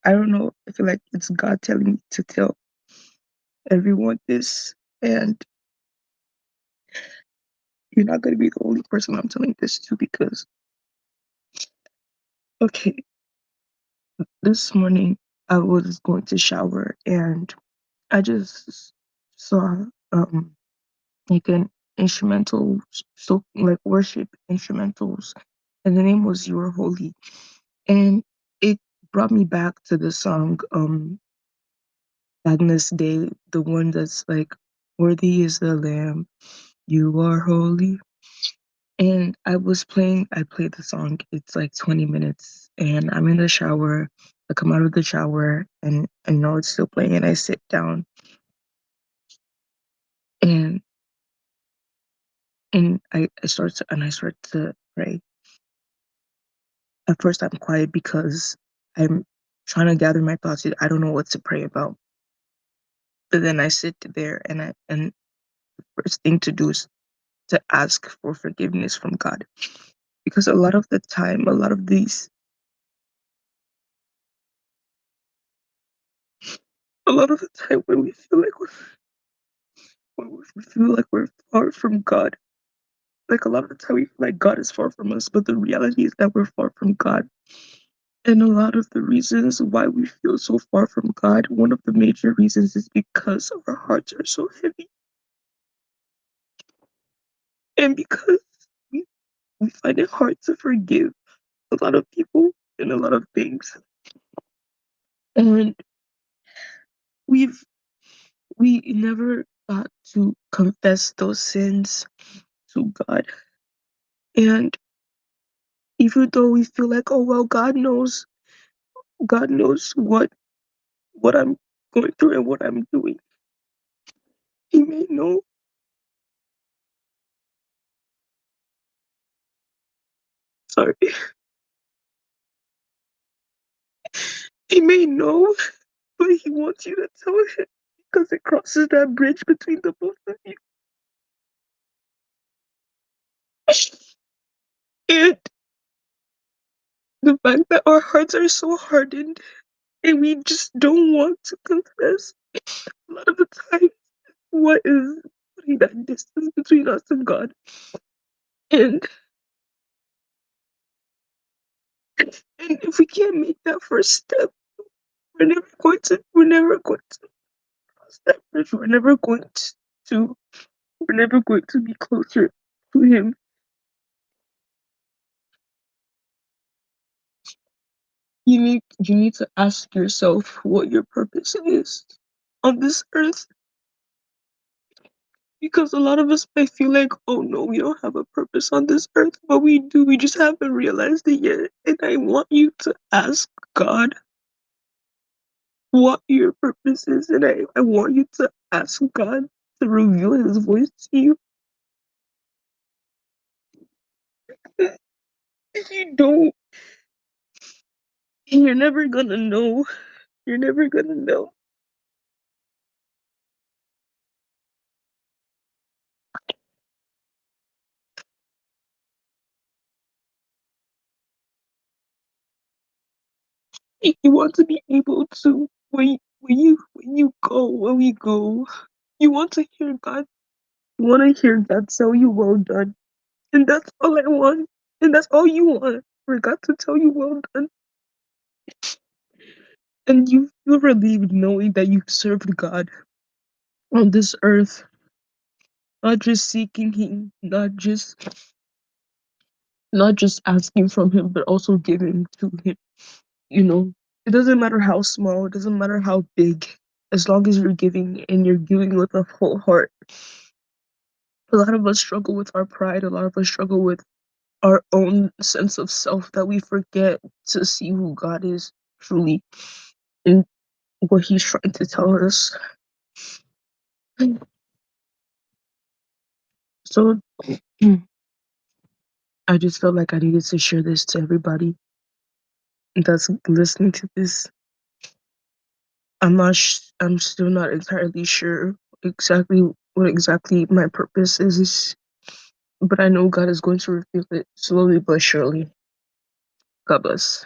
I don't know. I feel like it's God telling me to tell everyone this, and you're not going to be the only person I'm telling this to because, okay, this morning I was going to shower and I just saw like an instrumental, so like worship instrumentals, and the name was "You Are Holy," and it brought me back to the song Agnes Day, the one that's like, "Worthy is the Lamb, you are holy." And I played the song. It's like 20 minutes, and I'm in the shower. I come out of the shower, and I know it's still playing, and I sit down, and I start to pray. At first, I'm quiet because I'm trying to gather my thoughts. I don't know what to pray about. But then I sit there, and first thing to do is to ask for forgiveness from God, because a lot of the time, a lot of the time when we feel like we feel like we're far from God. Like a lot of the time we feel like God is far from us, but the reality is that we're far from God. And a lot of the reasons why we feel so far from God, one of the major reasons is because our hearts are so heavy. And because we, we find it hard to forgive a lot of people and a lot of things. And we've we never got to confess those sins to God. And even though we feel like, oh well, God knows what I'm going through and what I'm doing. He may know, sorry, he may know, but he wants you to tell him because it crosses that bridge between the both of you. And the fact that our hearts are so hardened and we just don't want to confess a lot of the time what is putting that distance between us and God. And and if we can't make that first step, we're never going to cross that bridge. To we're never going to be closer to him. You need to ask yourself what your purpose is on this earth, because a lot of us might feel like, oh no, we don't have a purpose on this earth, but we do. We just haven't realized it yet. And I want you to ask God what your purpose is, and I want you to ask God to reveal His voice to you. If you don't, you're never gonna know. You're never gonna know. You want to be able to when we go, you want to hear God. You want to hear God tell you well done, and that's all I want, and that's all you want for God to tell you well done, and you feel relieved knowing that you served God on this earth, not just seeking Him, not just asking from Him, but also giving to Him. You know, it doesn't matter how small, it doesn't matter how big, as long as you're giving and you're giving with a whole heart. A lot of us struggle with our pride, a lot of us struggle with our own sense of self, that we forget to see who God is truly and what He's trying to tell us. So I just felt like I needed to share this to everybody that's listening to this. I'm still not entirely sure what exactly my purpose is, but I know God is going to reveal it slowly but surely. God bless.